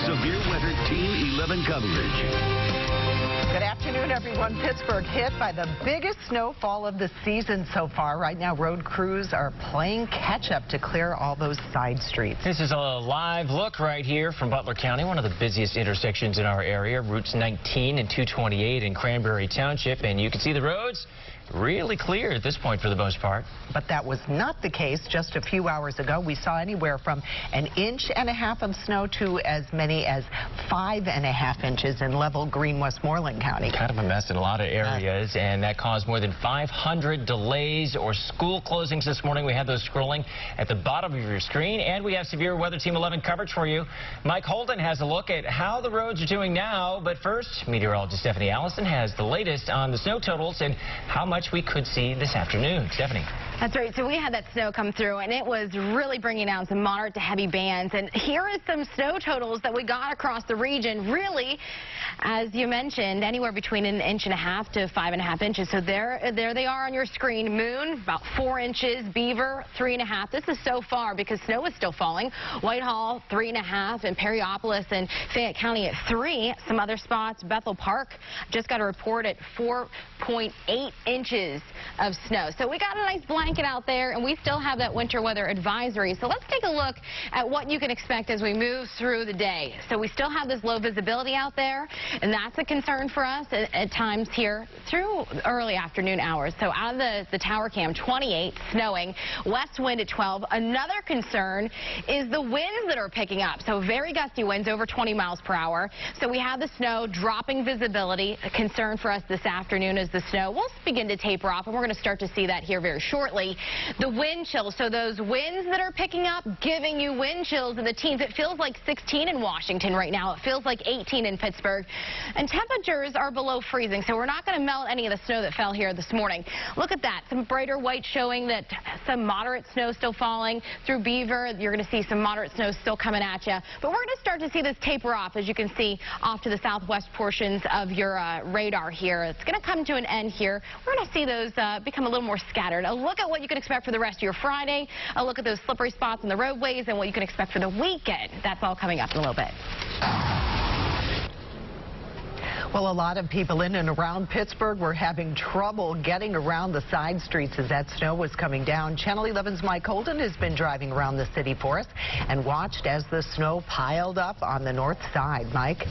severe weather Team 11 coverage. Good afternoon, everyone. Pittsburgh hit by the biggest snowfall of the season so far. Right now, road crews are playing catch-up to clear all those side streets. This is a live look right here from Butler County, one of the busiest intersections in our area, routes 19 and 228 in Cranberry Township, and you can see the roads really clear at this point for the most part. But that was not the case just a few hours ago. We saw anywhere from 1.5 inches of snow to as many as 5.5 inches in level green Westmoreland County. Kind of a mess in a lot of areas, and that caused more than 500 delays or school closings this morning. We have those scrolling at the bottom of your screen, and we have severe weather Team 11 coverage for you. Mike Holden has a look at how the roads are doing now, but first, meteorologist Stephanie Allison has the latest on the snow totals and how much we could see this afternoon. Stephanie. That's right. So we had that snow come through, and it was really bringing down some moderate to heavy bands. And here is some snow totals that we got across the region. Really, as you mentioned, anywhere between 1.5 inches to 5.5 inches. So there they are on your screen. Moon, about 4 inches. Beaver, 3.5. This is so far because snow is still falling. Whitehall, 3.5. And Perryopolis and Fayette County at 3. Some other spots, Bethel Park, just got a report at 4.8 inches of snow. So we got a nice blanket out there, and we still have that winter weather advisory. So let's take a look at what you can expect as we move through the day. So we still have this low visibility out there, and that's a concern for us at times here through early afternoon hours. So out of the tower cam, 28, snowing, west wind at 12. Another concern is the winds that are picking up. So very gusty winds, over 20 miles per hour. So we have the snow, dropping visibility. A concern for us this afternoon is the snow will begin to taper off, and we're going to start to see that here very shortly. The wind chills, so those winds that are picking up, giving you wind chills in the teens. It feels like 16 in Washington right now. It feels like 18 in Pittsburgh. And temperatures are below freezing, so we're not going to melt any of the snow that fell here this morning. Look at that. Some brighter white showing that some moderate snow still falling through Beaver. You're going to see some moderate snow still coming at you. But we're going to start to see this taper off, as you can see, off to the southwest portions of your radar here. It's going to come to an end here. We're going to see those become a little more scattered. A look at what you can expect for the rest of your Friday. A look at those slippery spots on the roadways and what you can expect for the weekend. That's all coming up in a little bit. Well, a lot of people in and around Pittsburgh were having trouble getting around the side streets as that snow was coming down. Channel 11's Mike Holden has been driving around the city for us and watched as the snow piled up on the north side. Mike?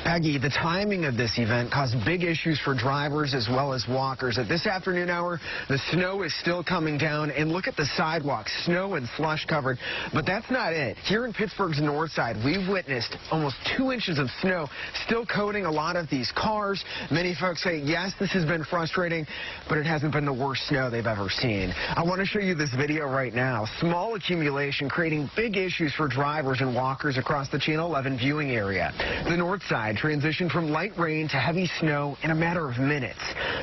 Peggy, the timing of this event caused big issues for drivers as well as walkers. At this afternoon hour, the snow is still coming down, and look at the sidewalks, snow and slush covered. But that's not it. Here in Pittsburgh's north side, we've witnessed almost 2 inches of snow still coating a lot of these cars. Many folks say, yes, this has been frustrating, but it hasn't been the worst snow they've ever seen. I want to show you this video right now. Small accumulation creating big issues for drivers and walkers across the Channel 11 viewing area. The north side transitioned from light rain to heavy snow in a matter of minutes.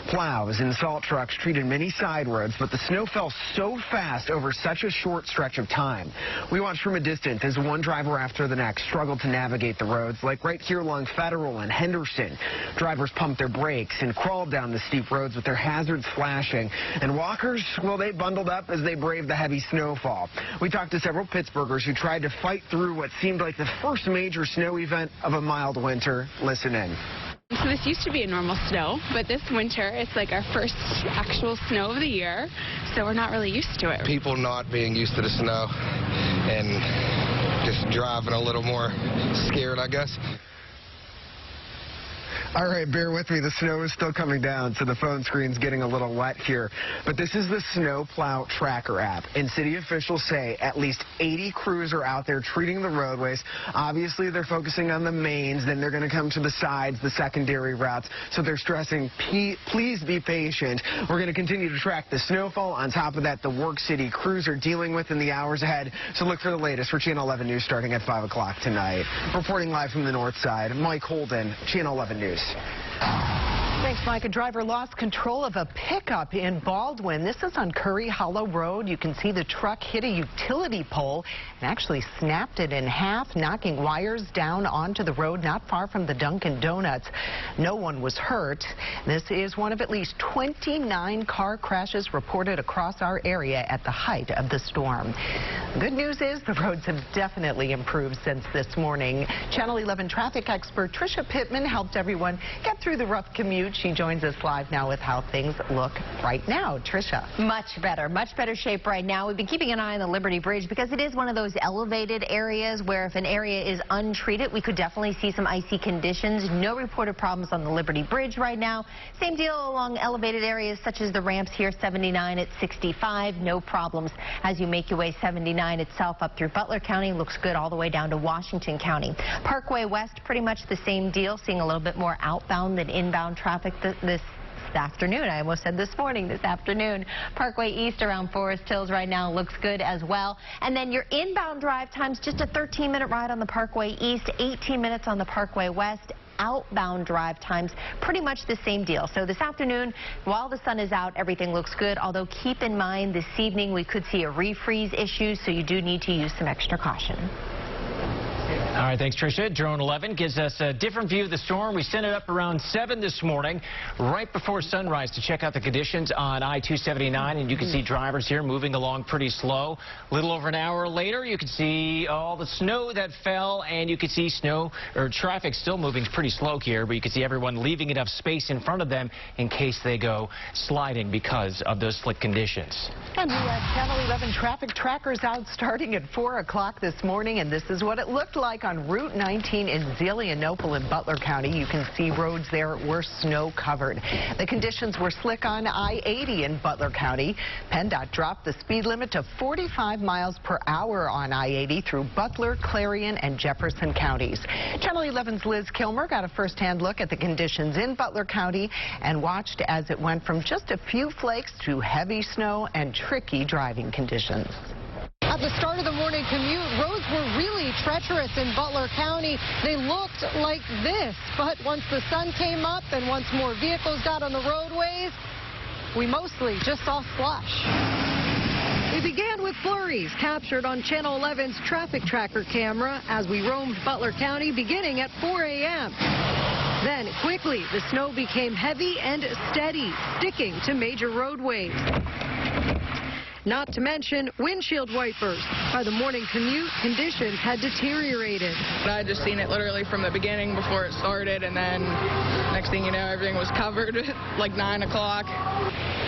Plows and salt trucks treated many side roads, but the snow fell so fast over such a short stretch of time. We watched from a distance as one driver after the next struggled to navigate the roads, like right here along Federal and Henderson. Drivers pumped their brakes and crawled down the steep roads with their hazards flashing. And walkers, well, they bundled up as they braved the heavy snowfall. We talked to several Pittsburghers who tried to fight through what seemed like the first major snow event of a mild winter. Listen in. So this used to be a normal snow, but this winter it's like our first actual snow of the year, so we're not really used to it. People not being used to the snow and just driving a little more scared, I guess. All right, bear with me. The snow is still coming down, so the phone screen's getting a little wet here. But this is the Snowplow Tracker app, and city officials say at least 80 crews are out there treating the roadways. Obviously, they're focusing on the mains, then they're going to come to the sides, the secondary routes. So they're stressing, please be patient. We're going to continue to track the snowfall. On top of that, the work city crews are dealing with in the hours ahead. So look for the latest for Channel 11 News starting at 5 o'clock tonight. Reporting live from the north side, Mike Holden, Channel 11 News. Thanks, Mike. A driver lost control of a pickup in Baldwin. This is on Curry Hollow Road. You can see the truck hit a utility pole and actually snapped it in half, knocking wires down onto the road not far from the Dunkin' Donuts. No one was hurt. This is one of at least 29 car crashes reported across our area at the height of the storm. Good news is the roads have definitely improved since this morning. Channel 11 traffic expert Tricia Pittman helped everyone get through the rough commute. She joins us live now with how things look right now. Tricia. Much better shape right now. We've been keeping an eye on the Liberty Bridge because it is one of those elevated areas where if an area is untreated, we could definitely see some icy conditions. No reported problems on the Liberty Bridge right now. Same deal along elevated areas such as the ramps here, 79 at 65. No problems as you make your way 79 itself up through Butler County. Looks good all the way down to Washington County. Parkway West, pretty much the same deal, seeing a little bit more outbound than inbound traffic this afternoon. I almost said this morning, this afternoon. Parkway East around Forest Hills right now looks good as well. And then your inbound drive times, just a 13-minute ride on the Parkway East, 18 minutes on the Parkway West. Outbound drive times, pretty much the same deal. So this afternoon, while the sun is out, everything looks good. Although keep in mind this evening we could see a refreeze issue, so you do need to use some extra caution. All right, thanks, Tricia. Drone 11 gives us a different view of the storm. We sent it up around 7 this morning, right before sunrise, to check out the conditions on I-279, and you can see drivers here moving along pretty slow. A little over an hour later, you can see all the snow that fell, and you can see traffic still moving pretty slow here, but you can see everyone leaving enough space in front of them in case they go sliding because of those slick conditions. And we had Channel 11 traffic trackers out starting at 4 o'clock this morning, and this is what it looked like on Route 19 in Zelienople in Butler County. You can see roads there were snow covered. The conditions were slick on I-80 in Butler County. PennDOT dropped the speed limit to 45 miles per hour on I-80 through Butler, Clarion, and Jefferson counties. Channel 11's Liz Kilmer got a first-hand look at the conditions in Butler County and watched as it went from just a few flakes to heavy snow and tricky driving conditions. At the start of the morning commute, roads were really treacherous in Butler County. They looked like this, but once the sun came up and once more vehicles got on the roadways, we mostly just saw slush. We began with flurries captured on Channel 11's traffic tracker camera as we roamed Butler County beginning at 4 a.m. Then quickly, the snow became heavy and steady, sticking to major roadways. Not to mention windshield wipers. By the morning commute, conditions had deteriorated. I had just seen it literally from the beginning before it started, and then next thing you know, everything was covered at like 9 o'clock.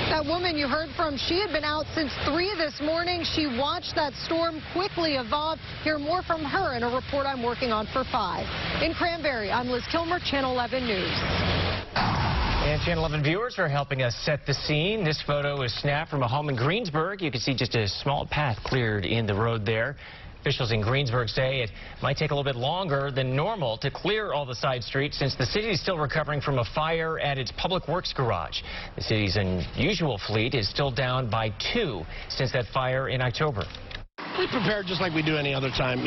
That woman you heard from, she had been out since 3 this morning. She watched that storm quickly evolve. Hear more from her in a report I'm working on for 5. In Cranberry, I'm Liz Kilmer, Channel 11 News. And Channel 11 viewers are helping us set the scene. This photo is snapped from a home in Greensburg. You can see just a small path cleared in the road there. Officials in Greensburg say it might take a little bit longer than normal to clear all the side streets since the city is still recovering from a fire at its public works garage. The city's unusual fleet is still down by 2 since that fire in October. We prepare just like we do any other time,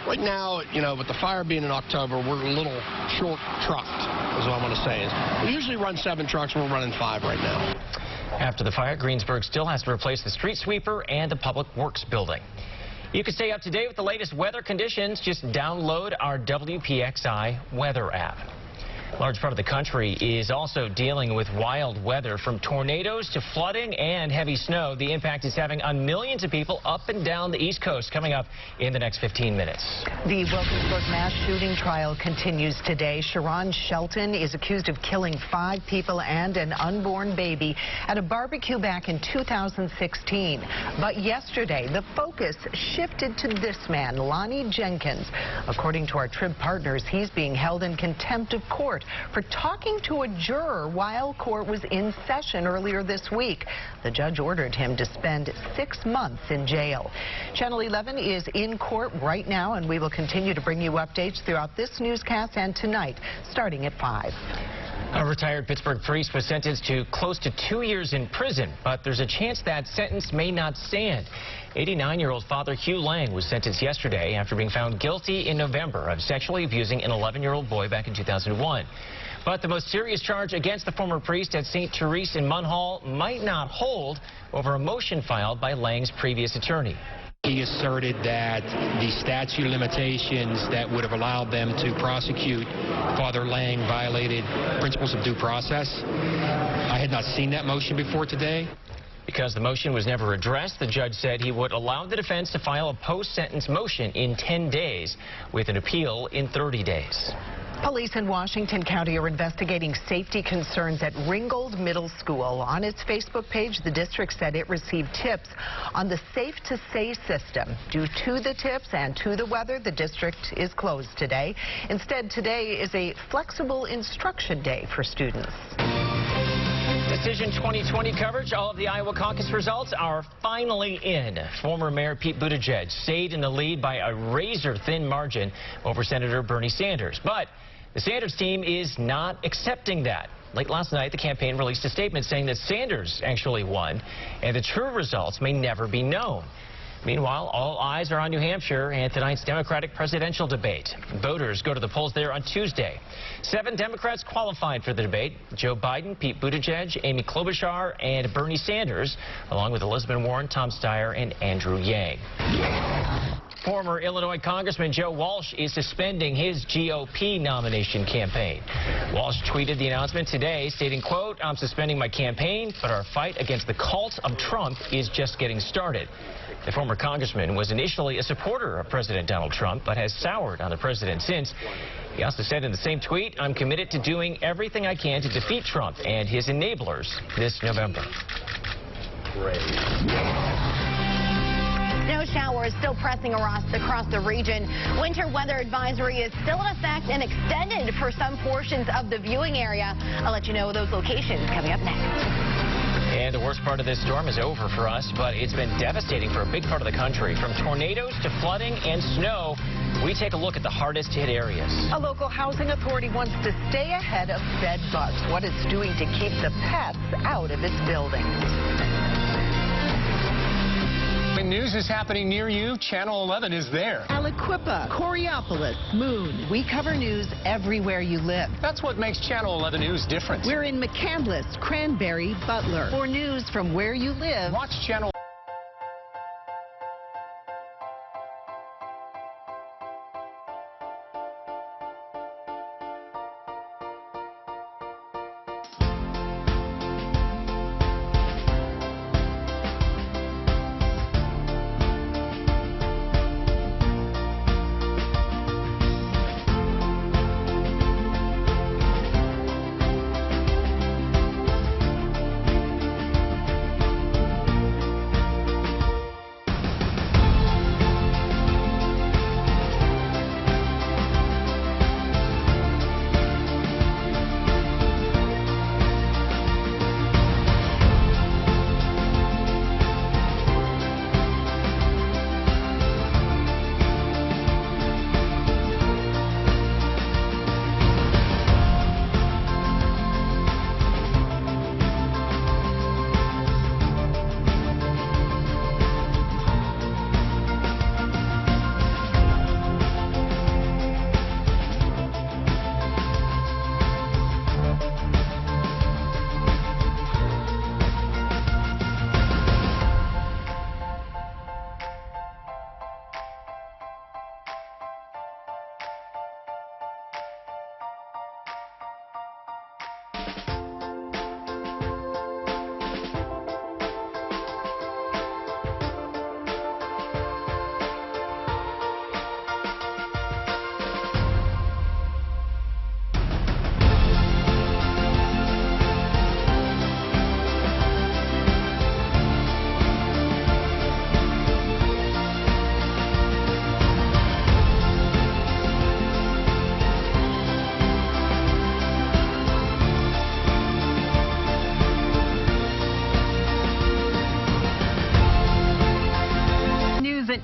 Right now, with the fire being in October, we're a little short trucked, is what I want to say. We usually run 7 trucks, we're running 5 right now. After the fire, Greensburg still has to replace the street sweeper and the public works building. You can stay up to date with the latest weather conditions. Just download our WPXI weather app. A large part of the country is also dealing with wild weather, from tornadoes to flooding and heavy snow. The impact is having on millions of people up and down the East Coast, coming up in the next 15 minutes. The Wilkinsburg mass shooting trial continues today. Sharon Shelton is accused of killing 5 people and an unborn baby at a barbecue back in 2016. But yesterday, the focus shifted to this man, Lonnie Jenkins. According to our Trib partners, he's being held in contempt of court for talking to a juror while court was in session earlier this week. The judge ordered him to spend 6 months in jail. Channel 11 is in court right now, and we will continue to bring you updates throughout this newscast and tonight, starting at 5. A retired Pittsburgh priest was sentenced to close to 2 years in prison, but there's a chance that sentence may not stand. 89-year-old Father Hugh Lang was sentenced yesterday after being found guilty in November of sexually abusing an 11-year-old boy back in 2001. But the most serious charge against the former priest at St. Therese in Munhall might not hold over a motion filed by Lang's previous attorney. He asserted that the statute of limitations that would have allowed them to prosecute Father Lang violated principles of due process. I had not seen that motion before today. Because the motion was never addressed, the judge said he would allow the defense to file a post-sentence motion in 10 days with an appeal in 30 days. Police in Washington County are investigating safety concerns at Ringgold Middle School. On its Facebook page, the district said it received tips on the Safe to Say system. Due to the tips and to the weather, the district is closed today. Instead, today is a flexible instruction day for students. Decision 2020 coverage. All of the Iowa caucus results are finally in. Former Mayor Pete Buttigieg stayed in the lead by a razor-thin margin over Senator Bernie Sanders. But the Sanders team is not accepting that. Late last night, the campaign released a statement saying that Sanders actually won, and the true results may never be known. Meanwhile, all eyes are on New Hampshire and tonight's Democratic presidential debate. Voters go to the polls there on Tuesday. 7 Democrats qualified for the debate: Joe Biden, Pete Buttigieg, Amy Klobuchar, and Bernie Sanders, along with Elizabeth Warren, Tom Steyer, and Andrew Yang. Former Illinois Congressman Joe Walsh is suspending his GOP nomination campaign. Walsh tweeted the announcement today, stating, quote, "I'm suspending my campaign, but our fight against the cult of Trump is just getting started." The former congressman was initially a supporter of President Donald Trump, but has soured on the president since. He also said in the same tweet, "I'm committed to doing everything I can to defeat Trump and his enablers this November." Snow showers still pressing across the region. Winter weather advisory is still in effect and extended for some portions of the viewing area. I'll let you know those locations coming up next. And the worst part of this storm is over for us, but it's been devastating for a big part of the country. From tornadoes to flooding and snow, we take a look at the hardest hit areas. A local housing authority wants to stay ahead of bed bugs, what it's doing to keep the pets out of its buildings. When news is happening near you, Channel 11 is there. Aliquippa, Coriopolis, Moon. We cover news everywhere you live. That's what makes Channel 11 News different. We're in McCandless, Cranberry, Butler. For news from where you live, watch Channel.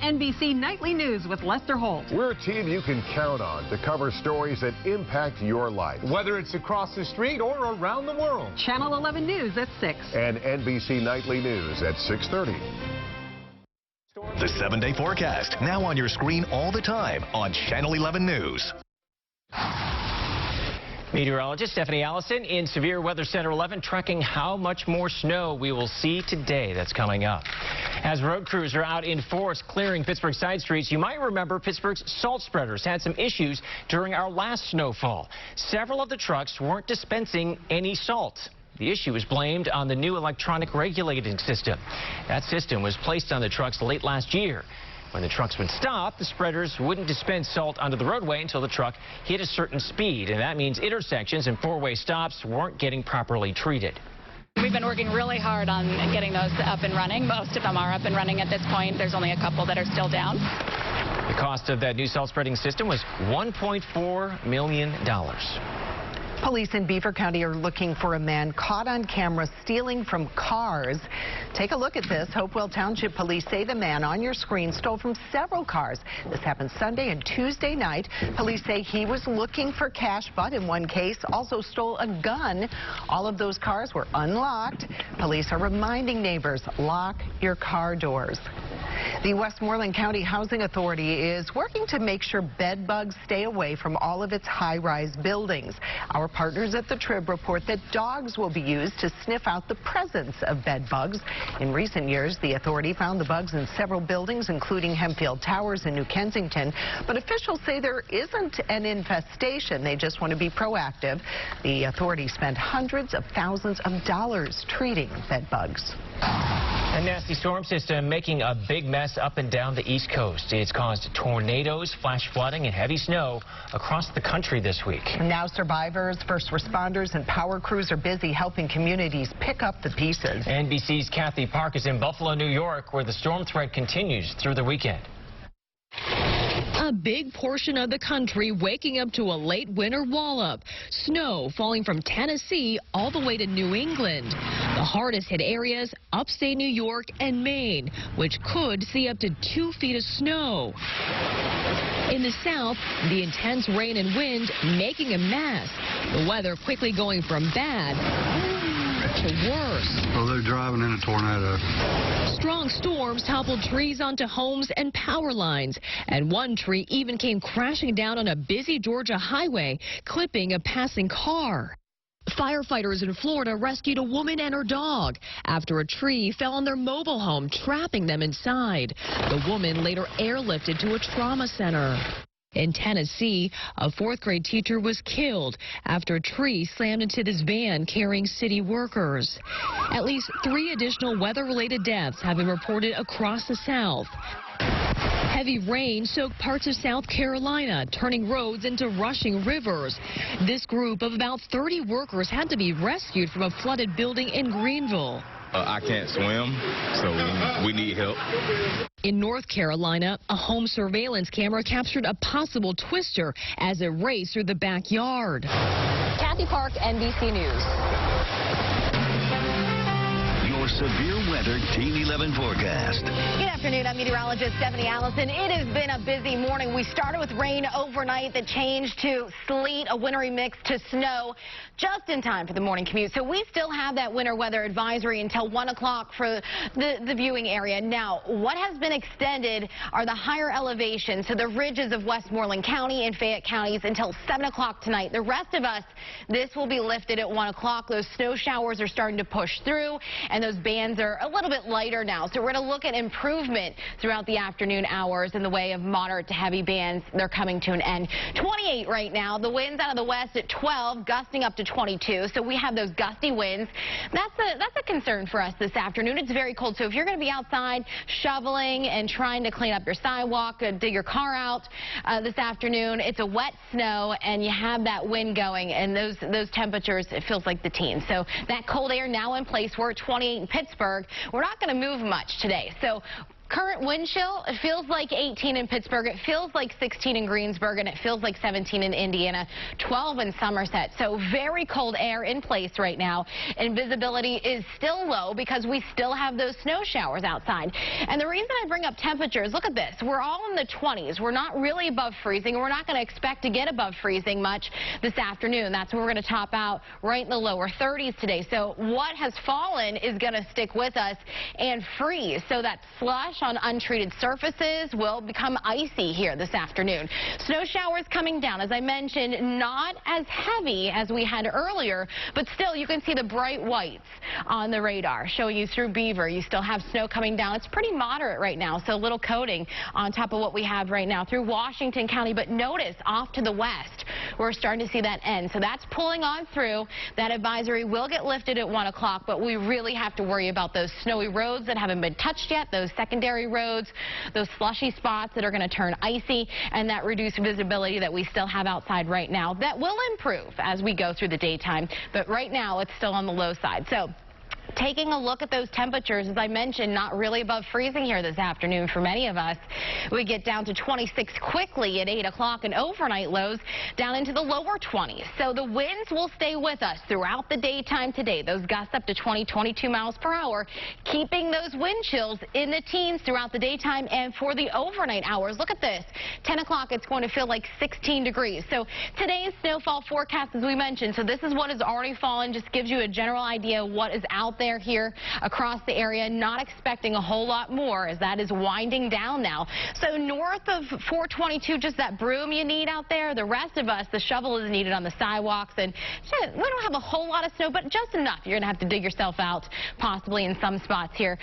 NBC Nightly News with Lester Holt. We're a team you can count on to cover stories that impact your life. Whether it's across the street or around the world. Channel 11 News at 6. And NBC Nightly News at 6:30. The 7-day forecast, now on your screen all the time on Channel 11 News. Meteorologist Stephanie Allison in Severe Weather Center 11 tracking how much more snow we will see today. That's coming up. As road crews are out in force clearing Pittsburgh side streets, you might remember Pittsburgh's salt spreaders had some issues during our last snowfall. Several of the trucks weren't dispensing any salt. The issue was blamed on the new electronic regulating system. That system was placed on the trucks late last year. When the trucks would stop, the spreaders wouldn't dispense salt onto the roadway until the truck hit a certain speed, and that means intersections and four-way stops weren't getting properly treated. We've been working really hard on getting those up and running. Most of them are up and running at this point. There's only a couple that are still down. The cost of that new salt spreading system was $1.4 million. Police in Beaver County are looking for a man caught on camera stealing from cars. Take a look at this. Hopewell Township Police say the man on your screen stole from several cars. This happened Sunday and Tuesday night. Police say he was looking for cash, but in one case also stole a gun. All of those cars were unlocked. Police are reminding neighbors, lock your car doors. The Westmoreland County Housing Authority is working to make sure bed bugs stay away from all of its high-rise buildings. Our partners at the Trib report that dogs will be used to sniff out the presence of bed bugs. In recent years, the authority found the bugs in several buildings, including Hempfield Towers in New Kensington. But officials say there isn't an infestation. They just want to be proactive. The authority spent hundreds of thousands of dollars treating bed bugs. A nasty storm system making a big mess up and down the East Coast. It's caused tornadoes, flash flooding, and heavy snow across the country this week. Now survivors, first responders, and power crews are busy helping communities pick up the pieces. NBC's Kathy Park is in Buffalo, New York, where the storm threat continues through the weekend. A big portion of the country waking up to a late winter wallop. Snow falling from Tennessee all the way to New England. The hardest hit areas, upstate New York and Maine, which could see up to 2 feet of snow. In the south, the intense rain and wind making a mess. The weather quickly going from bad to worse. Oh, they're driving in a tornado. Strong storms toppled trees onto homes and power lines, and one tree even came crashing down on a busy Georgia highway, clipping a passing car. Firefighters in Florida rescued a woman and her dog after a tree fell on their mobile home, trapping them inside. The woman later airlifted to a trauma center. In Tennessee, a 4th grade teacher was killed after a tree slammed into this van carrying city workers. At least 3 additional weather-related deaths have been reported across the South. Heavy rain soaked parts of South Carolina, turning roads into rushing rivers. This group of about 30 workers had to be rescued from a flooded building in Greenville. I can't swim, so we need help. In North Carolina, a home surveillance camera captured a possible twister as it raced through the backyard. Kathy Park, NBC News. Your severe weather Team 11 forecast. Good afternoon. I'm meteorologist Stephanie Allison. It has been a busy morning. We started with rain overnight that changed to sleet, a wintry mix to snow just in time for the morning commute. So we still have that winter weather advisory until 1 o'clock for the viewing area. Now, what has been extended are the higher elevations, so the ridges of Westmoreland County and Fayette counties until 7 o'clock tonight. The rest of us, this will be lifted at 1 o'clock. Those snow showers are starting to push through, and those bands are a little bit lighter now. So we're going to look at improvement throughout the afternoon hours in the way of moderate to heavy bands. They're coming to an end. 28 right now. The winds out of the west at 12, gusting up to 22. So we have those gusty winds. That's a concern for us this afternoon. It's very cold. So if you're going to be outside shoveling and trying to clean up your sidewalk, dig your car out this afternoon, it's a wet snow and you have that wind going, and those temperatures, it feels like the teens. So that cold air now in place. We're at 28 in Pittsburgh. We're not going to move much today. So current wind chill, it feels like 18 in Pittsburgh, it feels like 16 in Greensburg, and it feels like 17 in Indiana, 12 in Somerset. So very cold air in place right now, and visibility is still low because we still have those snow showers outside. And the reason I bring up temperatures, look at this, we're all in the 20s. We're not really above freezing, and we're not going to expect to get above freezing much this afternoon. That's when we're going to top out right in the lower 30s today. So what has fallen is going to stick with us and freeze. So that slush slush on untreated surfaces will become icy here this afternoon. Snow showers coming down, as I mentioned, not as heavy as we had earlier, but still you can see the bright whites on the radar showing you through Beaver. You still have snow coming down. It's pretty moderate right now, so a little coating on top of what we have right now through Washington County. But notice off to the west, we're starting to see that end. So that's pulling on through. That advisory will get lifted at 1 o'clock, but we really have to worry about those snowy roads that haven't been touched yet, those secondary roads, those slushy spots that are going to turn icy, and that reduced visibility that we still have outside right now. That will improve as we go through the daytime, but right now it's still on the low side. So taking a look at those temperatures, as I mentioned, not really above freezing here this afternoon for many of us. We get down to 26 quickly at 8 o'clock, and overnight lows down into the lower 20s. So the winds will stay with us throughout the daytime today. Those gusts up to 20, 22 miles per hour, keeping those wind chills in the teens throughout the daytime. And for the overnight hours, look at this. 10 o'clock, it's going to feel like 16 degrees. So today's snowfall forecast, as we mentioned, so this is what has already fallen, just gives you a general idea of what is out there here across the area. Not expecting a whole lot more as that is winding down now. So north of 422, just that broom you need out there. The rest of us, the shovel is needed on the sidewalks, and we don't have a whole lot of snow, but just enough. You're going to have to dig yourself out possibly in some spots here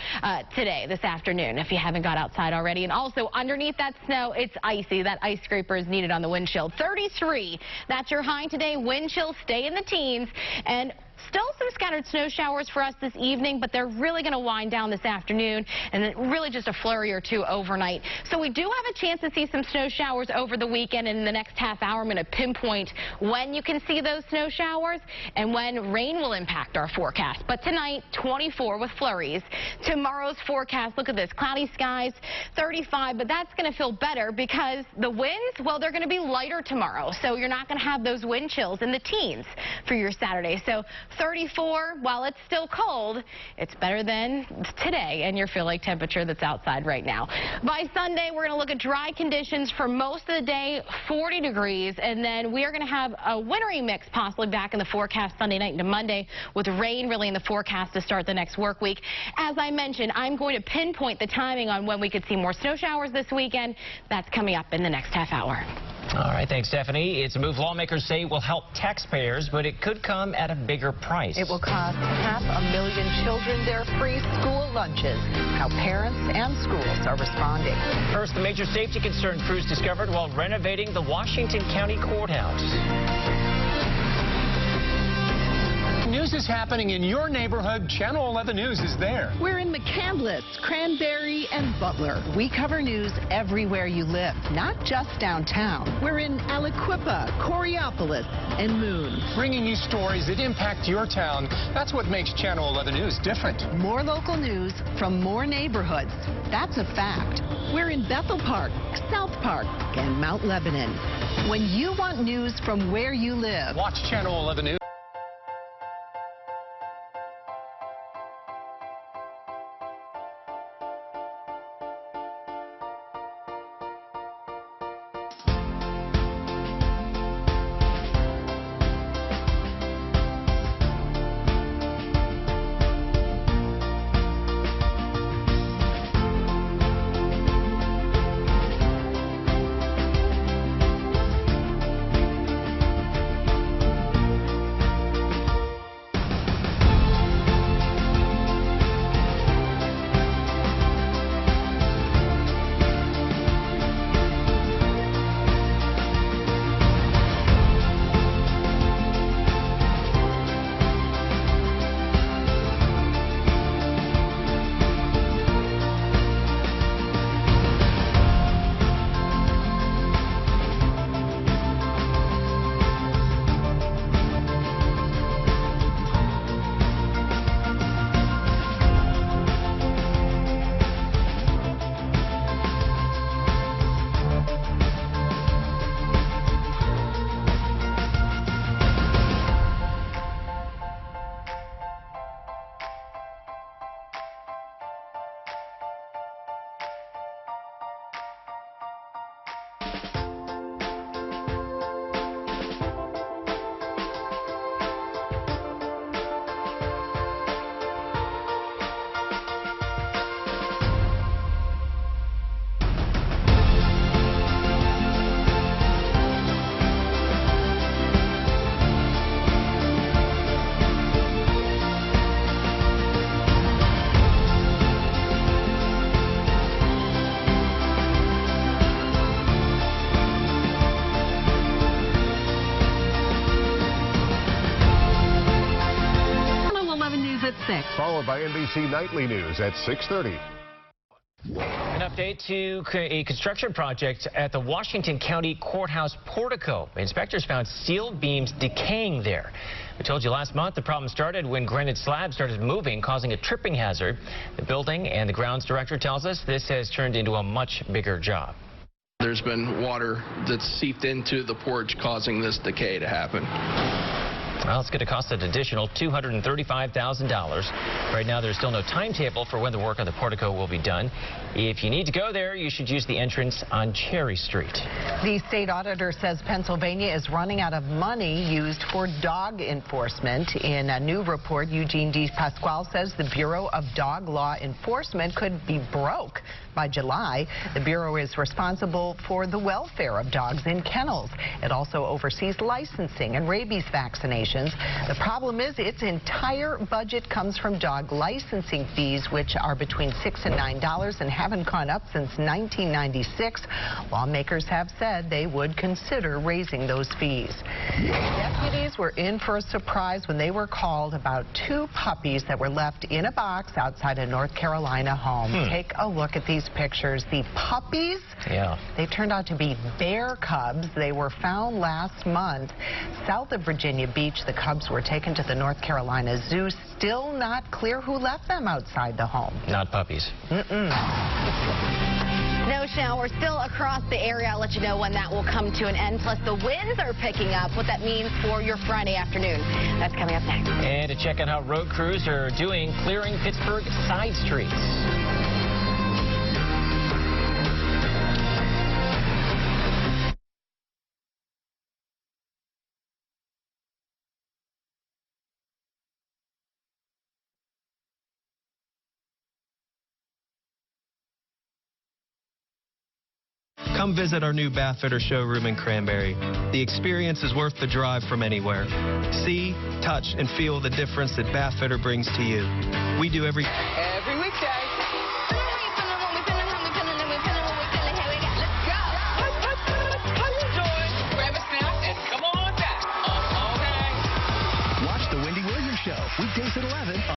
today, this afternoon, if you haven't got outside already. And also underneath that snow, it's icy. That ice scraper is needed on the windshield. 33, that's your high today. Wind chills stay in the teens, and still some scattered snow showers for us this evening, but they're really going to wind down this afternoon, and then really just a flurry or two overnight. So we do have a chance to see some snow showers over the weekend, and in the next half hour, I'm going to pinpoint when you can see those snow showers and when rain will impact our forecast. But tonight, 24 with flurries. Tomorrow's forecast, look at this, cloudy skies, 35, but that's going to feel better because the winds, well, they're going to be lighter tomorrow, so you're not going to have those wind chills in the teens for your Saturday. So 34, while it's still cold, it's better than today and your feel-like temperature that's outside right now. By Sunday, we're going to look at dry conditions for most of the day, 40 degrees, and then we are going to have a wintry mix possibly back in the forecast Sunday night into Monday, with rain really in the forecast to start the next work week. As I mentioned, I'm going to pinpoint the timing on when we could see more snow showers this weekend. That's coming up in the next half hour. All right, thanks, Stephanie. It's a move lawmakers say will help taxpayers, but it could come at a bigger price. It will cost 500,000 children their free school lunches. How parents and schools are responding. First, the major safety concern crews discovered while renovating the Washington County Courthouse. News is happening in your neighborhood. Channel 11 News is there. We're in McCandless, Cranberry, and Butler. We cover news everywhere you live, not just downtown. We're in Aliquippa, Coraopolis, and Moon. Bringing you stories that impact your town. That's what makes Channel 11 News different. More local news from more neighborhoods. That's a fact. We're in Bethel Park, South Park, and Mount Lebanon. When you want news from where you live, watch Channel 11 News. 6. Followed by NBC Nightly News at 6:30. An update to a construction project at the Washington County Courthouse portico. Inspectors found steel beams decaying there. We told you last month the problem started when granite slabs started moving, causing a tripping hazard. The building and the grounds director tells us this has turned into a much bigger job. There's been water that's seeped into the porch, causing this decay to happen. Well, it's going to cost an additional $235,000. Right now, there's still no timetable for when the work on the portico will be done. If you need to go there, you should use the entrance on Cherry Street. The state auditor says Pennsylvania is running out of money used for dog enforcement. In a new report, Eugene D. Pasquale says the Bureau of Dog Law Enforcement could be broke by July. The Bureau is responsible for the welfare of dogs in kennels. It also oversees licensing and rabies vaccinations. The problem is its entire budget comes from dog licensing fees, which are between $6 and $9 and haven't gone up since 1996. Lawmakers have said they would consider raising those fees. Deputies were in for a surprise when they were called about 2 puppies that were left in a box outside a North Carolina home. Take a look at these pictures. The puppies, they turned out to be bear cubs. They were found last month south of Virginia Beach. The cubs were taken to the North Carolina Zoo. Still not clear who left them outside the home. Not puppies. No shower still across the area. I'll let you know when that will come to an end. Plus, the winds are picking up, what that means for your Friday afternoon. That's coming up next. And to check on how road crews are doing clearing Pittsburgh side streets. Come visit our new bath fitter showroom in Cranberry. The experience is worth the drive from anywhere. See, touch, and feel the difference that bath fitter brings to you. We do every weekday. Watch The Wendy Williams Show, weekdays at 11.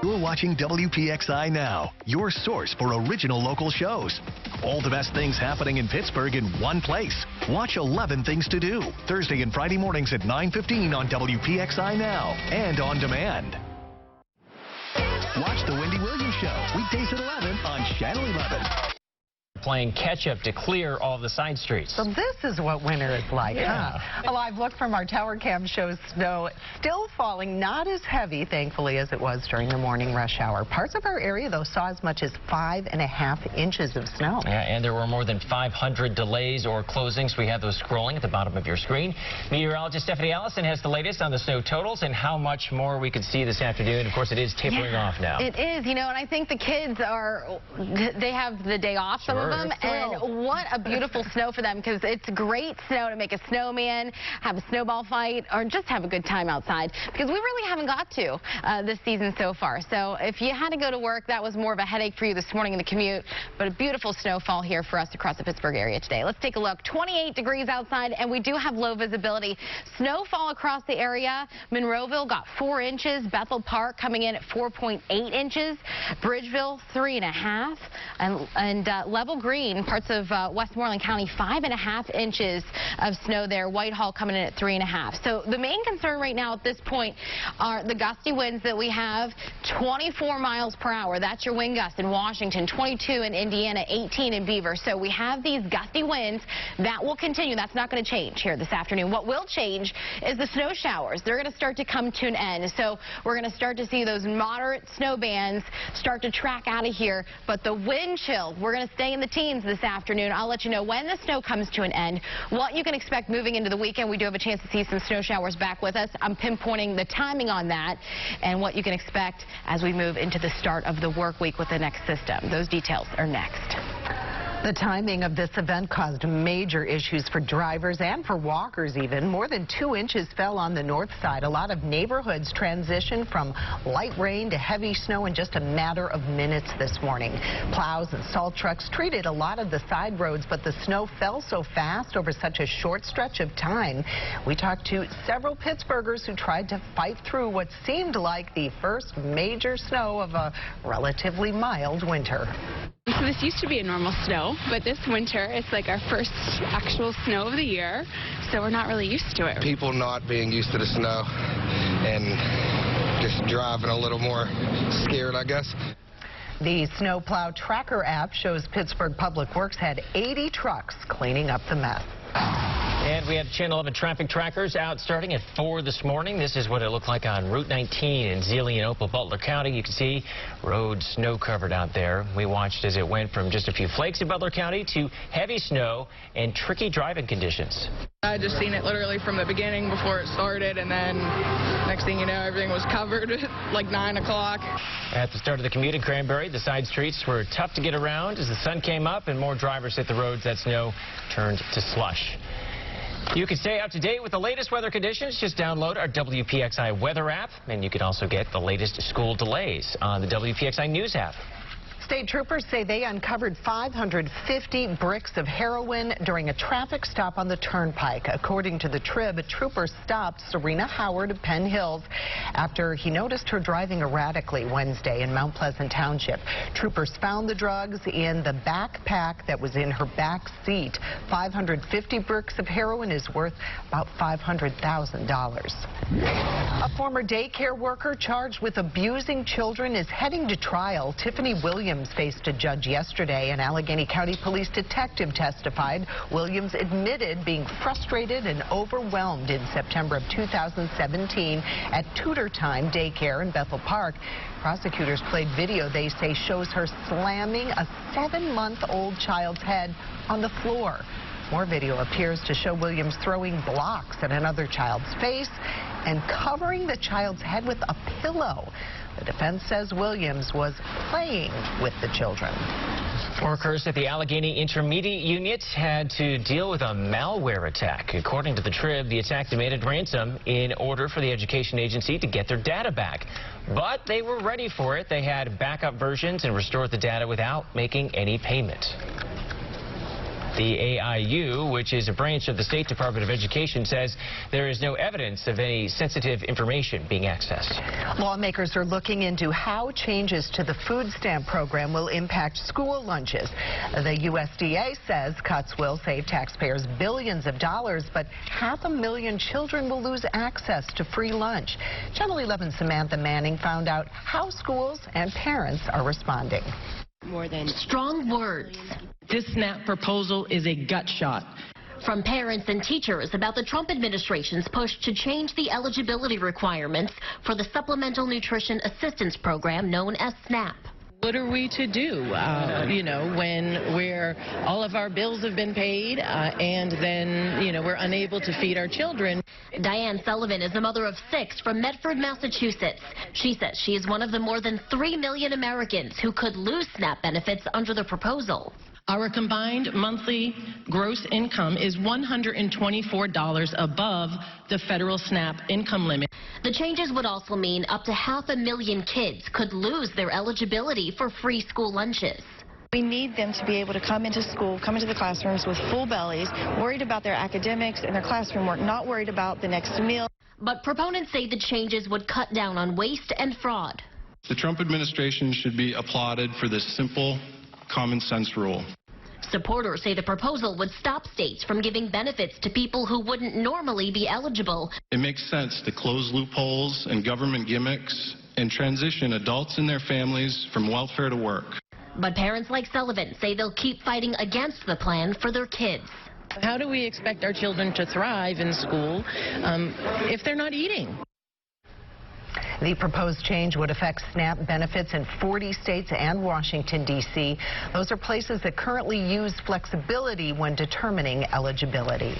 You're watching WPXI Now, your source for original local shows. All the best things happening in Pittsburgh in one place. Watch 11 Things to Do, Thursday and Friday mornings at 9:15 on WPXI Now and on demand. Watch The Wendy Williams Show, weekdays at 11 on Channel 11. Playing catch-up to clear all the side streets. So this is what winter is like, huh? A live look from our tower cam shows snow still falling, not as heavy, thankfully, as it was during the morning rush hour. Parts of our area, though, saw as much as 5.5 inches of snow. Yeah, and there were more than 500 delays or closings. We have those scrolling at the bottom of your screen. Meteorologist Stephanie Allison has the latest on the snow totals and how much more we could see this afternoon. Of course, it is tapering off now. It is, you know, and I think the kids they have the day off, some of them, and what a beautiful snow for them, because it's great snow to make a snowman, have a snowball fight, or just have a good time outside, because we really haven't got to this season so far. So if you had to go to work, that was more of a headache for you this morning in the commute, but a beautiful snowfall here for us across the Pittsburgh area today. Let's take a look. 28 degrees outside, and we do have low visibility. Snowfall across the area. Monroeville got 4 inches. Bethel Park coming in at 4.8 inches. Bridgeville, 3.5. And Level Green, parts of Westmoreland County, 5.5 inches of snow there. Whitehall coming in at 3.5. So the main concern right now at this point are the gusty winds that we have. 24 miles per hour. That's your wind gust in Washington. 22 in Indiana. 18 in Beaver. So we have these gusty winds that will continue. That's not going to change here this afternoon. What will change is the snow showers. They're going to start to come to an end. So we're going to start to see those moderate snow bands start to track out of here. But the wind chill, we're going to stay in the teens this afternoon. I'll let you know when the snow comes to an end, what you can expect moving into the weekend. We do have a chance to see some snow showers back with us. I'm pinpointing the timing on that and what you can expect as we move into the start of the work week with the next system. Those details are next. The timing of this event caused major issues for drivers and for walkers even. More than 2 inches fell on the north side. A lot of neighborhoods transitioned from light rain to heavy snow in just a matter of minutes this morning. Plows and salt trucks treated a lot of the side roads, but the snow fell so fast over such a short stretch of time. We talked to several Pittsburghers who tried to fight through what seemed like the first major snow of a relatively mild winter. So this used to be a normal snow, but this winter it's like our first actual snow of the year, so we're not really used to it. People not being used to the snow and just driving a little more scared, I guess. The Snowplow Tracker app shows Pittsburgh Public Works had 80 trucks cleaning up the mess. And we have Channel 11 traffic trackers out starting at 4 this morning. This is what it looked like on Route 19 in Zealand and Opal, Butler County. You can see roads snow covered out there. We watched as it went from just a few flakes in Butler County to heavy snow and tricky driving conditions. I just seen it literally from the beginning before it started, and then next thing you know, everything was covered at like 9 o'clock. At the start of the commute in Cranberry, the side streets were tough to get around. As the sun came up and more drivers hit the roads, that snow turned to slush. You can stay up to date with the latest weather conditions. Just download our WPXI weather app, and you can also get the latest school delays on the WPXI News app. State troopers say they uncovered 550 bricks of heroin during a traffic stop on the Turnpike. According to the Trib, a trooper stopped Serena Howard of Penn Hills after he noticed her driving erratically Wednesday in Mount Pleasant Township. Troopers found the drugs in the backpack that was in her back seat. 550 bricks of heroin is worth about $500,000. A former daycare worker charged with abusing children is heading to trial. Tiffany Williams faced a judge yesterday. An Allegheny County police detective testified. Williams admitted being frustrated and overwhelmed in September of 2017 at Tutor Time Daycare in Bethel Park. Prosecutors played video they say shows her slamming a 7-month-old child's head on the floor. More video appears to show Williams throwing blocks at another child's face and covering the child's head with a pillow. The defense says Williams was playing with the children. Workers at the Allegheny Intermediate Unit had to deal with a malware attack. According to the Trib, the attack demanded ransom in order for the education agency to get their data back. But they were ready for it. They had backup versions and restored the data without making any payment. The AIU, which is a branch of the State Department of Education, says there is no evidence of any sensitive information being accessed. Lawmakers are looking into how changes to the food stamp program will impact school lunches. The USDA says cuts will save taxpayers billions of dollars, but 500,000 children will lose access to free lunch. Channel 11's Samantha Manning found out how schools and parents are responding. More than strong words. This SNAP proposal is a gut shot. From parents and teachers about the Trump administration's push to change the eligibility requirements for the Supplemental Nutrition Assistance Program known as SNAP. What are we to do, when all of our bills have been paid and then, we're unable to feed our children? Diane Sullivan is a mother of 6 from Medford, Massachusetts. She says she is one of the more than 3 million Americans who could lose SNAP benefits under the proposal. Our combined monthly gross income is $124 above the federal SNAP income limit. The changes would also mean up to 500,000 kids could lose their eligibility for free school lunches. We need them to be able to come into school, come into the classrooms with full bellies, worried about their academics and their classroom work, not worried about the next meal. But proponents say the changes would cut down on waste and fraud. The Trump administration should be applauded for this simple, common sense rule. Supporters say the proposal would stop states from giving benefits to people who wouldn't normally be eligible. It makes sense to close loopholes and government gimmicks and transition adults and their families from welfare to work. But parents like Sullivan say they'll keep fighting against the plan for their kids. How do we expect our children to thrive in school if they're not eating? The proposed change would affect SNAP benefits in 40 states and Washington, D.C. Those are places that currently use flexibility when determining eligibility.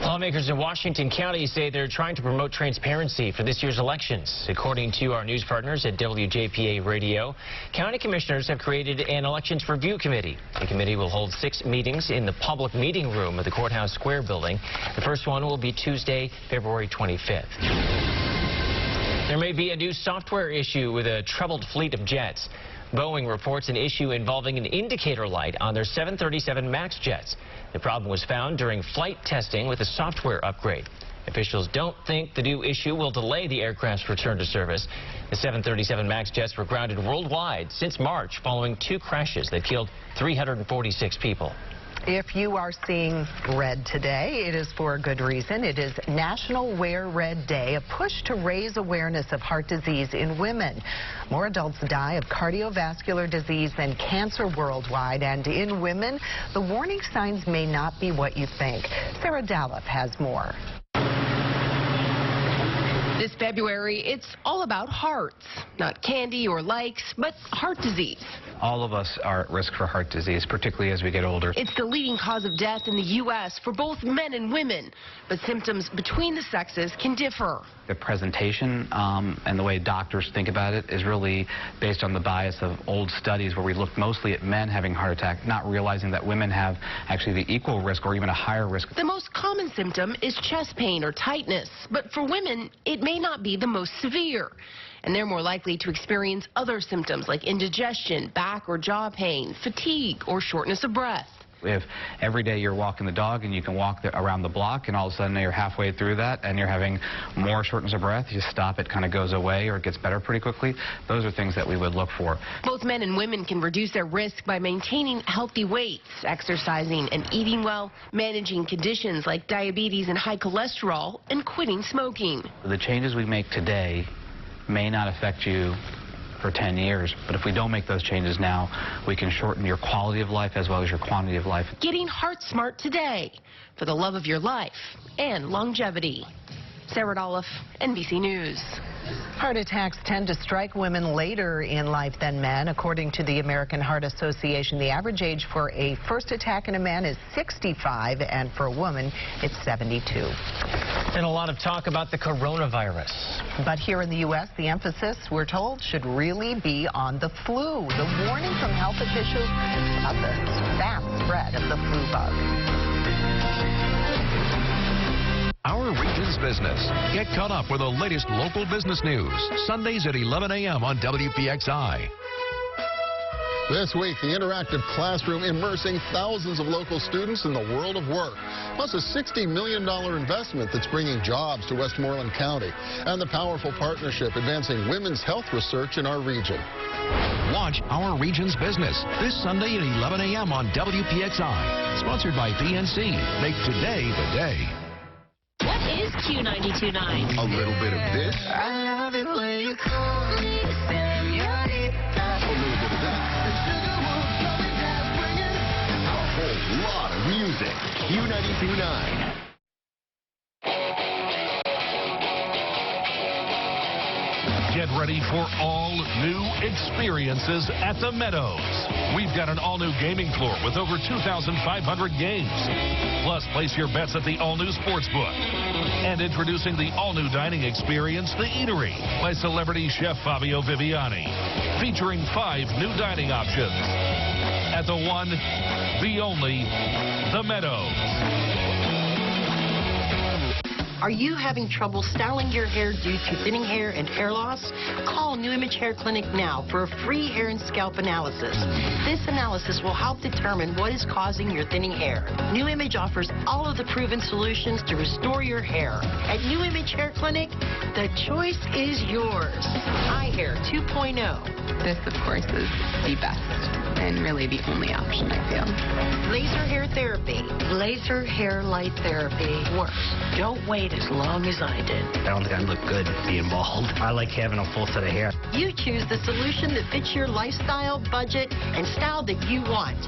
Lawmakers in Washington County say they're trying to promote transparency for this year's elections. According to our news partners at WPXI Radio, county commissioners have created an elections review committee. The committee will hold 6 meetings in the public meeting room of the Courthouse Square building. The first one will be Tuesday, February 25th. There may be a new software issue with a troubled fleet of jets. Boeing reports an issue involving an indicator light on their 737 MAX jets. The problem was found during flight testing with a software upgrade. Officials don't think the new issue will delay the aircraft's return to service. The 737 MAX jets were grounded worldwide since March following 2 crashes that killed 346 people. If you are seeing red today, it is for a good reason. It is National Wear Red Day, a push to raise awareness of heart disease in women. More adults die of cardiovascular disease than cancer worldwide, and in women, the warning signs may not be what you think. Sarah Dallup has more. This February, it's all about hearts. Not candy or likes, but heart disease. All of us are at risk for heart disease, particularly as we get older. It's the leading cause of death in the U.S. for both men and women, but symptoms between the sexes can differ. The presentation and the way doctors think about it is really based on the bias of old studies where we looked mostly at men having heart attack, not realizing that women have actually the equal risk or even a higher risk. The most common symptom is chest pain or tightness, but for women, it may not be the most severe. And they're more likely to experience other symptoms like indigestion, back or jaw pain, fatigue, or shortness of breath. If every day you're walking the dog and you can walk around the block and all of a sudden you're halfway through that and you're having more shortness of breath, you stop, it kind of goes away or it gets better pretty quickly. Those are things that we would look for. Both men and women can reduce their risk by maintaining healthy weights, exercising and eating well, managing conditions like diabetes and high cholesterol, and quitting smoking. The changes we make today may not affect you for 10 years, but if we don't make those changes now, we can shorten your quality of life as well as your quantity of life. Getting heart smart today for the love of your life and longevity. Sarah Dallup, NBC News. Heart attacks tend to strike women later in life than men. According to the American Heart Association, the average age for a first attack in a man is 65, and for a woman, it's 72. And a lot of talk about the coronavirus. But here in the U.S., the emphasis, we're told, should really be on the flu. The warning from health officials about the fast spread of the flu bug. Our region's business. Get caught up with the latest local business news. Sundays at 11 a.m. on WPXI. This week, the interactive classroom immersing thousands of local students in the world of work, plus a $60 million investment that's bringing jobs to Westmoreland County, and the powerful partnership advancing women's health research in our region. Watch Our Region's Business this Sunday at 11 a.m. on WPXI. Sponsored by PNC. Make today the day. What is Q92.9? A little bit of this. I love it when you call me señorita. A little bit of that. A whole lot of music. Q92.9. Get ready for all new experiences at the Meadows. We've got an all-new gaming floor with over 2,500 games. Plus, place your bets at the all-new Sportsbook. And introducing the all-new dining experience, The Eatery, by celebrity chef Fabio Viviani. Featuring 5 new dining options. At the one, the only, The Meadows. Are you having trouble styling your hair due to thinning hair and hair loss? Call New Image Hair Clinic now for a free hair and scalp analysis. This analysis will help determine what is causing your thinning hair. New Image offers all of the proven solutions to restore your hair. At New Image Hair Clinic, the choice is yours. iHair 2.0. This, of course, is the best and really the only option, I feel. Laser hair therapy. Laser hair light therapy works. Don't wait as long as I did. I don't think I look good being bald. I like having a full set of hair. You choose the solution that fits your lifestyle, budget, and style that you want.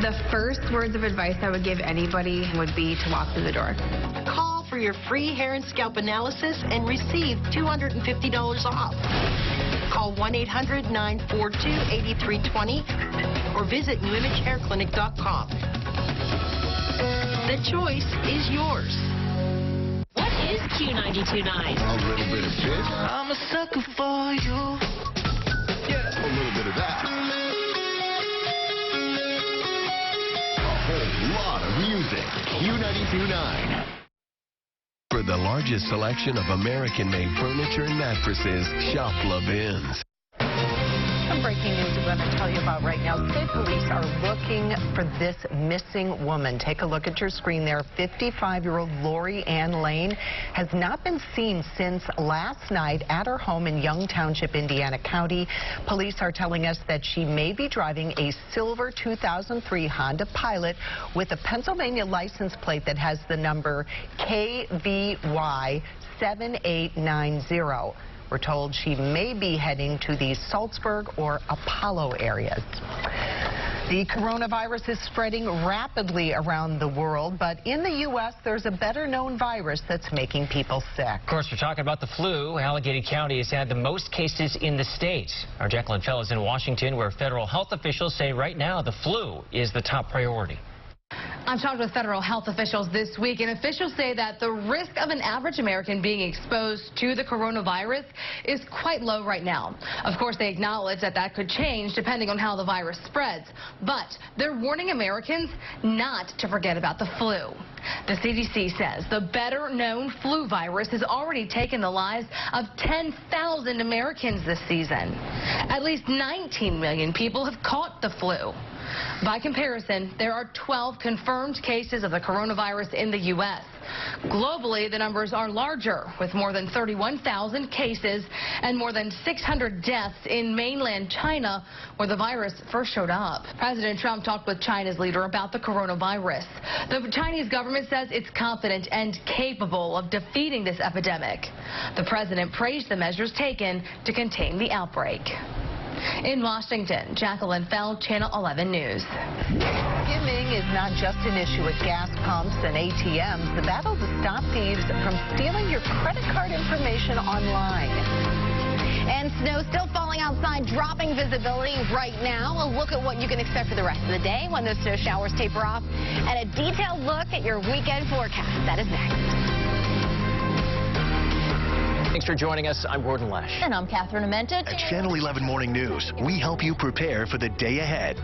The first words of advice I would give anybody would be to walk through the door. Call for your free hair and scalp analysis and receive $250 off. Call 1-800-942-8320 or visit newimagehairclinic.com. The choice is yours. What is Q92.9? A little bit of this. I'm a sucker for you. Yeah. A little bit of that. A whole lot of music. Q92.9. For the largest selection of American-made furniture and mattresses, shop Levin's. Some breaking news we're going to tell you about right now. State police are looking for this missing woman. Take a look at your screen there. 55-year-old Lori Ann Lane has not been seen since last night at her home in Young Township, Indiana County. Police are telling us that she may be driving a silver 2003 Honda Pilot with a Pennsylvania license plate that has the number KVY 7890. We're told she may be heading to the Salzburg or Apollo areas. The coronavirus is spreading rapidly around the world, but in the U.S., there's a better-known virus that's making people sick. Of course, we're talking about the flu. Allegheny County has had the most cases in the state. Our Jacqueline Fell is in Washington, where federal health officials say right now the flu is the top priority. I've talked with federal health officials this week, and officials say that the risk of an average American being exposed to the coronavirus is quite low right now. Of course, they acknowledge that that could change depending on how the virus spreads, but they're warning Americans not to forget about the flu. The CDC says the better-known flu virus has already taken the lives of 10,000 Americans this season. At least 19 million people have caught the flu. By comparison, there are 12 confirmed cases of the coronavirus in the U.S. Globally, the numbers are larger, with more than 31,000 cases and more than 600 deaths in mainland China, where the virus first showed up. President Trump talked with China's leader about the coronavirus. The Chinese government says it's confident and capable of defeating this epidemic. The president praised the measures taken to contain the outbreak. In Washington, Jacqueline Fell, Channel 11 News. Skimming is not just an issue at gas pumps and ATMs. The battle to stop thieves from stealing your credit card information online. And snow still falling outside, dropping visibility right now. A look at what you can expect for the rest of the day when those snow showers taper off. And a detailed look at your weekend forecast. That is next. Thanks for joining us. I'm Gordon Lash. And I'm Catherine Amenta. At Channel 11 Morning News, we help you prepare for the day ahead.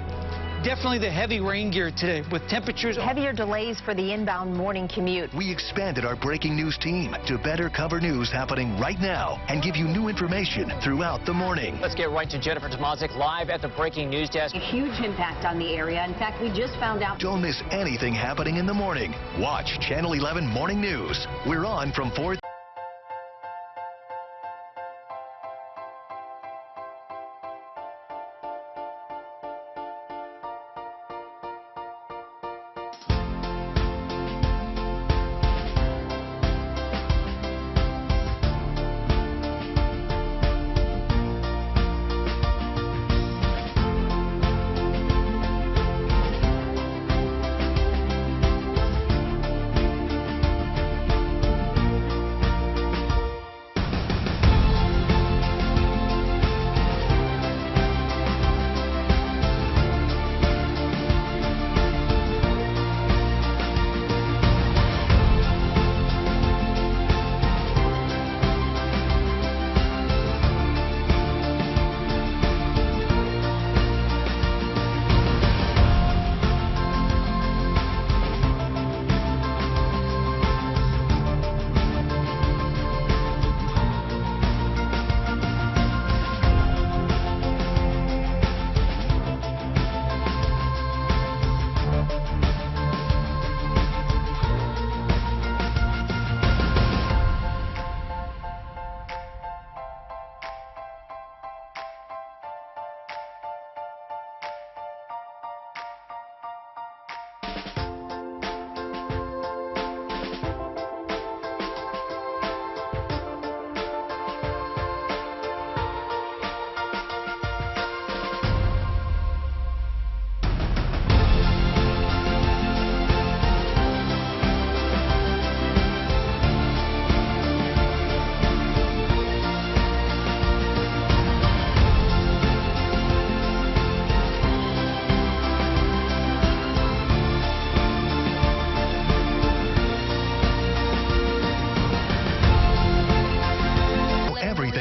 definitely the heavy rain gear today with temperatures. Heavier delays for the inbound morning commute. We expanded our breaking news team to better cover news happening right now and give you new information throughout the morning. Let's get right to Jennifer Tomazik live at the breaking news desk. A huge impact on the area. In fact, we just found out. Don't miss anything happening in the morning. Watch Channel 11 Morning News. We're on from 4.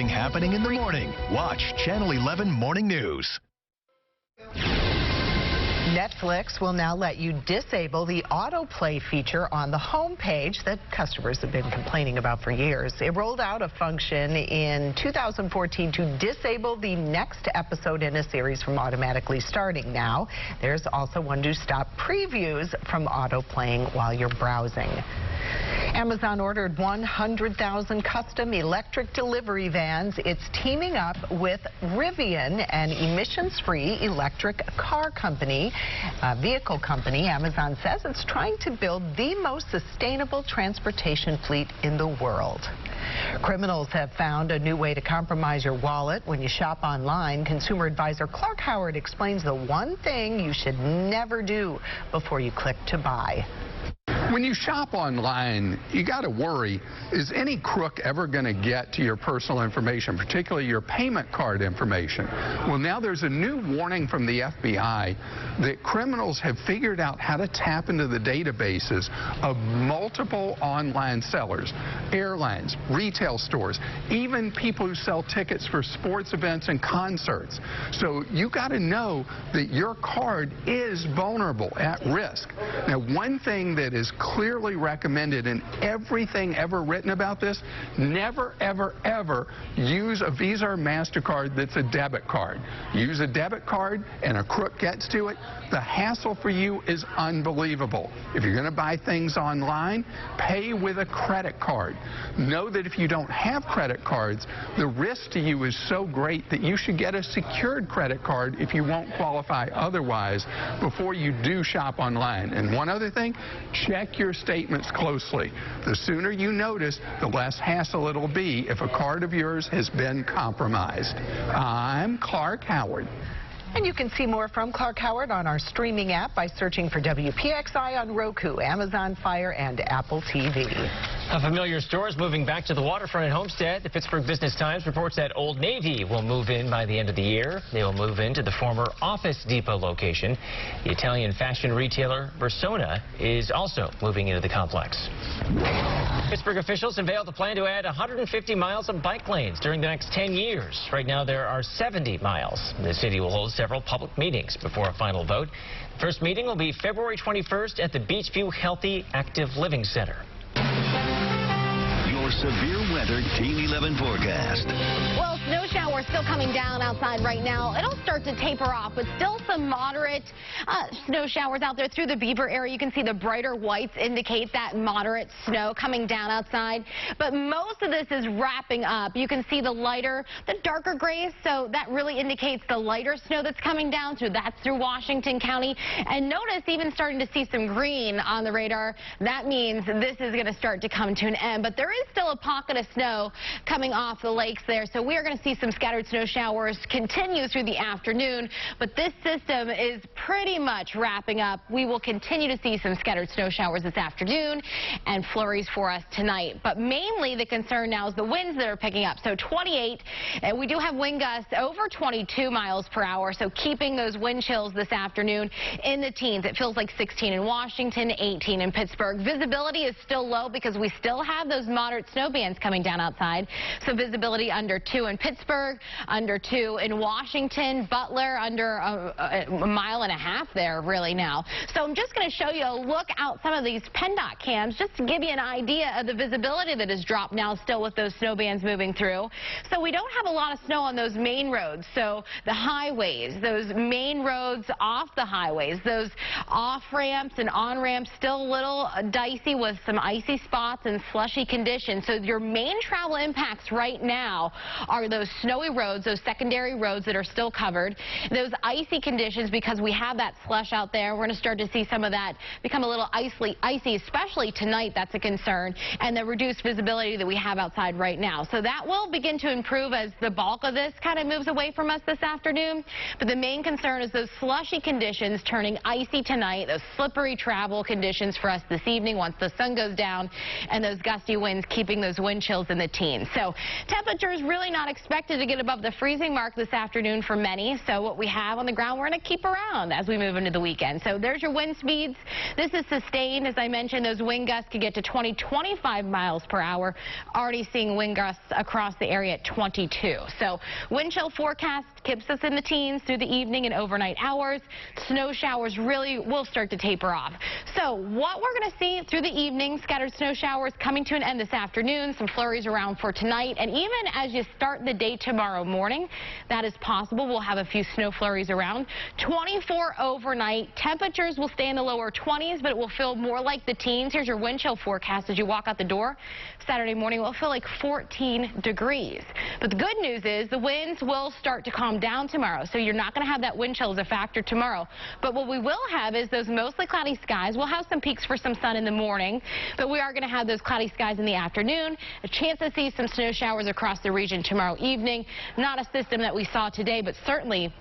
Happening in the morning. Watch Channel 11 Morning News. Netflix will now let you disable the autoplay feature on the home page that customers have been complaining about for years. It rolled out a function in 2014 to disable the next episode in a series from automatically starting. Now, there's also one to stop previews from autoplaying while you're browsing. Amazon ordered 100,000 custom electric delivery vans. It's teaming up with Rivian, an emissions-free electric car company, vehicle company. Amazon says it's trying to build the most sustainable transportation fleet in the world. Criminals have found a new way to compromise your wallet when you shop online. Consumer advisor Clark Howard explains the one thing you should never do before you click to buy. When you shop online, you got to worry, is any crook ever going to get to your personal information, particularly your payment card information? Well, now there's a new warning from the FBI that criminals have figured out how to tap into the databases of multiple online sellers, airlines, retail stores, even people who sell tickets for sports events and concerts. So you got to know that your card is vulnerable, at risk. Now, one thing that is clearly recommended in everything ever written about this, never, ever, ever use a Visa or MasterCard that's a debit card. Use a debit card and a crook gets to it, the hassle for you is unbelievable. If you're going to buy things online, pay with a credit card. Know that if you don't have credit cards, the risk to you is so great that you should get a secured credit card if you won't qualify otherwise before you do shop online. And one other thing, check your statements closely. The sooner you notice, the less hassle it'll be if a card of yours has been compromised. I'm Clark Howard. And you can see more from Clark Howard on our streaming app by searching for WPXI on Roku, Amazon Fire, and Apple TV. A familiar store is moving back to the waterfront at Homestead. The Pittsburgh Business Times reports that Old Navy will move in by the end of the year. They will move into the former Office Depot location. The Italian fashion retailer Versona is also moving into the complex. Pittsburgh officials unveiled a plan to add 150 miles of bike lanes during the next 10 years. Right now there are 70 miles. The city will hold several public meetings before a final vote. The first meeting will be February 21st at the Beachview Healthy Active Living Center. Your severe weather Team 11 forecast. Well, snow showers still coming down outside right now. It'll start to taper off, but still some moderate snow showers out there through the Beaver area. You can see the brighter whites indicate that moderate snow coming down outside. But most of this is wrapping up. You can see the darker grays, so that really indicates the lighter snow that's coming down through. That's through Washington County. And notice even starting to see some green on the radar. That means this is going to start to come to an end. But there is still a pocket of snow coming off the lakes there, so we are going to see some scattered snow showers continue through the afternoon, but this system is pretty much wrapping up. We will continue to see some scattered snow showers this afternoon and flurries for us tonight, but mainly the concern now is the winds that are picking up. So 28, and we do have wind gusts over 22 miles per hour, so keeping those wind chills this afternoon in the teens. It feels like 16 in Washington, 18 in Pittsburgh. Visibility is still low because we still have those moderate snow bands coming down outside. So visibility under 2 in Pittsburgh, under 2 in Washington, Butler under a mile and a half there really now. So I'm just going to show you a look out some of these PennDOT cams just to give you an idea of the visibility that has dropped now still with those snow bands moving through. So we don't have a lot of snow on those main roads. So the highways, those main roads off the highways, those off ramps and on ramps still a little dicey with some icy spots and slushy conditions. So your main travel impacts right now are those snowy roads, those secondary roads that are still covered, those icy conditions because we have that slush out there. We're going to start to see some of that become a little icy, especially tonight. That's a concern, and the reduced visibility that we have outside right now. So that will begin to improve as the bulk of this kind of moves away from us this afternoon. But the main concern is those slushy conditions turning icy tonight, those slippery travel conditions for us this evening once the sun goes down, and those gusty winds keeping those wind chills in the teens. So temperatures really not expected to get above the freezing mark this afternoon for many. So what we have on the ground, we're going to keep around as we move into the weekend. So there's your wind speeds. This is sustained. As I mentioned, those wind gusts could get to 20-25 miles per hour. Already seeing wind gusts across the area at 22. So wind chill forecast keeps us in the teens through the evening and overnight hours. Snow showers really will start to taper off. So what we're going to see through the evening, scattered snow showers coming to an end this afternoon, some flurries around for tonight, and even as you start the day tomorrow morning, that is possible. We'll have a few snow flurries around. 24 overnight. Temperatures will stay in the lower 20s, but it will feel more like the teens. Here's your wind chill forecast as you walk out the door. Saturday morning will feel like 14 degrees. But the good news is the winds will start to calm down tomorrow, so you're not going to have that wind chill as a factor tomorrow. But what we will have is those mostly cloudy skies. We'll have some peaks for some sun in the morning, but we are going to have those cloudy skies in the afternoon. A chance to see some snow showers across the region tomorrow evening. Not a system that we saw today, but certainly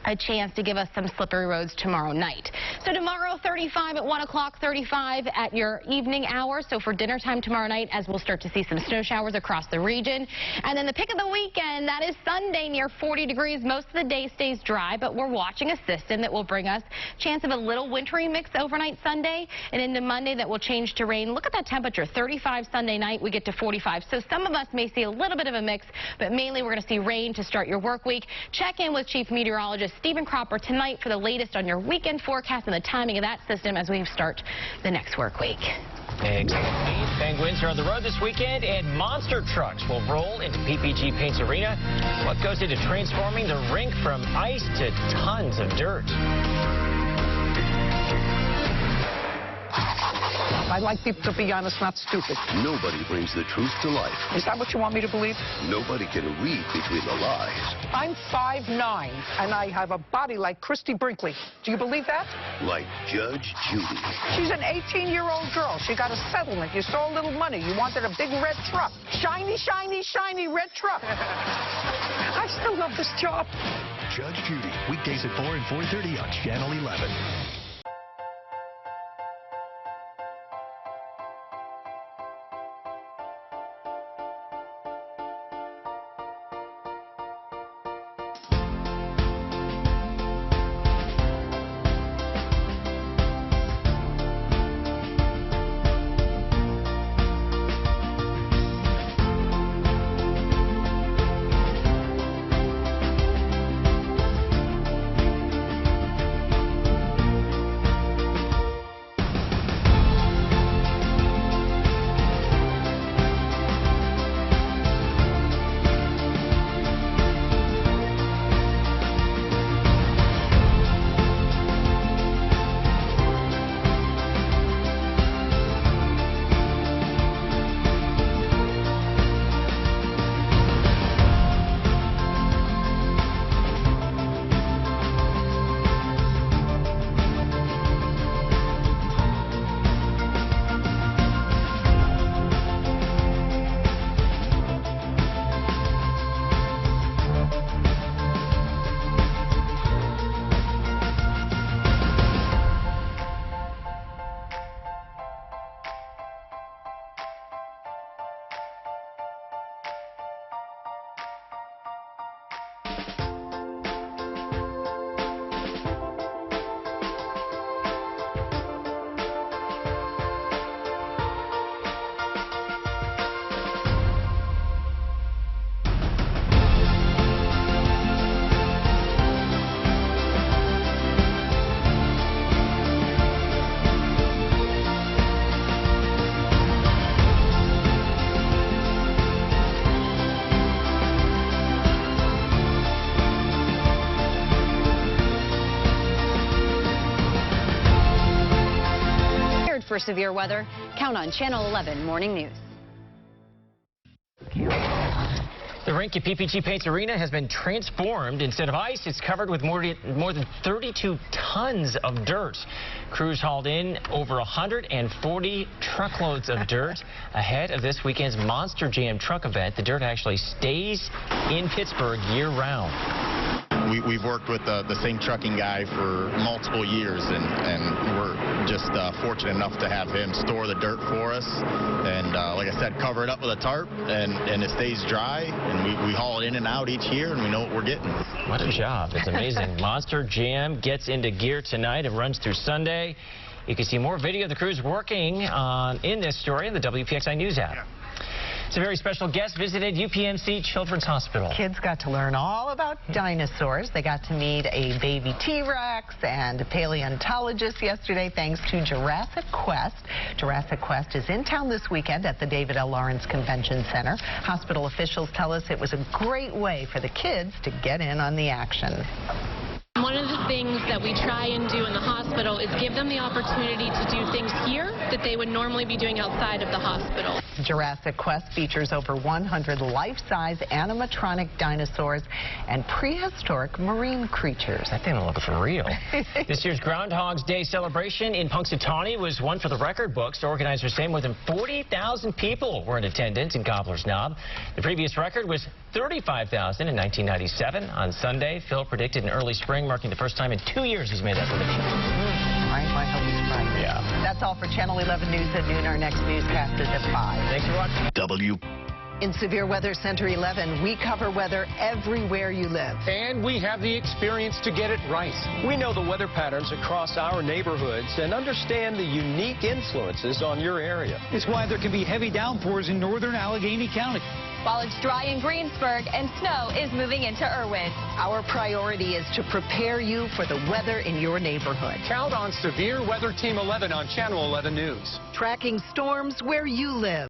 a chance to give us some slippery roads tomorrow night. So tomorrow, 35 at 1 o'clock, 35 at your evening hour. So for dinner time tomorrow night, as we'll start to see some snow showers across the region. And then the pick of the weekend, that is Sunday, near 40 degrees. Most of the day stays dry, but we're watching a system that will bring us a chance of a little wintry mix overnight Sunday and into Monday that will change to rain. Look at that temperature, 35 Sunday night, we get to 45. So some of us may see a little bit of a mix, but mainly we're going to see rain to start your work week. Check in with Chief Meteorologist Stephen Cropper tonight for the latest on your weekend forecast and the timing of that system as we start the next work week. Penguins are on the road this weekend, and monster trucks will roll into PPG Paints Arena. What goes into transforming the rink from ice to tons of dirt? I like people to be honest, not stupid. Nobody brings the truth to life. Is that what you want me to believe? Nobody can read between the lies. I'm 5'9", and I have a body like Christy Brinkley. Do you believe that? Like Judge Judy. She's an 18-year-old girl. She got a settlement. You stole a little money. You wanted a big red truck. Shiny, shiny, shiny red truck. I still love this job. Judge Judy, weekdays at 4 and 4:30 on Channel 11. For severe weather, count on Channel 11 Morning News. The rink at PPG Paints Arena has been transformed. Instead of ice, it's covered with more than 32 tons of dirt. Crews hauled in over 140 truckloads of dirt ahead of this weekend's Monster Jam truck event. The dirt actually stays in Pittsburgh year-round. We've worked with the same trucking guy for multiple years, and we're just fortunate enough to have him store the dirt for us, and like I said, cover it up with a tarp, and it stays dry, and we haul it in and out each year, and we know what we're getting. What a job. It's amazing. Monster Jam gets into gear tonight and runs through Sunday. You can see more video of the crews working in this story in the WPXI News app. Yeah. It's a very special guest visited UPMC Children's Hospital. Kids got to learn all about dinosaurs. They got to meet a baby T-Rex and a paleontologist yesterday thanks to Jurassic Quest. Jurassic Quest is in town this weekend at the David L. Lawrence Convention Center. Hospital officials tell us it was a great way for the kids to get in on the action. One of the things that we try and do in the hospital is give them the opportunity to do things here that they would normally be doing outside of the hospital. Jurassic Quest features over 100 life-size animatronic dinosaurs and prehistoric marine creatures. That thing looks real. This year's Groundhog's Day celebration in Punxsutawney was one for the record books. Organizers say more than 40,000 people were in attendance in Gobbler's Knob. The previous record was 35,000 in 1997. On Sunday, Phil predicted an early spring, marking the first time in 2 years he's made that prediction. I hope he's right. Yeah. That's all for Channel 11 News at noon. Our next newscast is at 5. Thanks for watching. In Severe Weather Center 11, we cover weather everywhere you live. And we have the experience to get it right. We know the weather patterns across our neighborhoods and understand the unique influences on your area. It's why there can be heavy downpours in northern Allegheny County. While it's dry in Greensburg and snow is moving into Irwin. Our priority is to prepare you for the weather in your neighborhood. Count on Severe Weather Team 11 on Channel 11 News. Tracking storms where you live.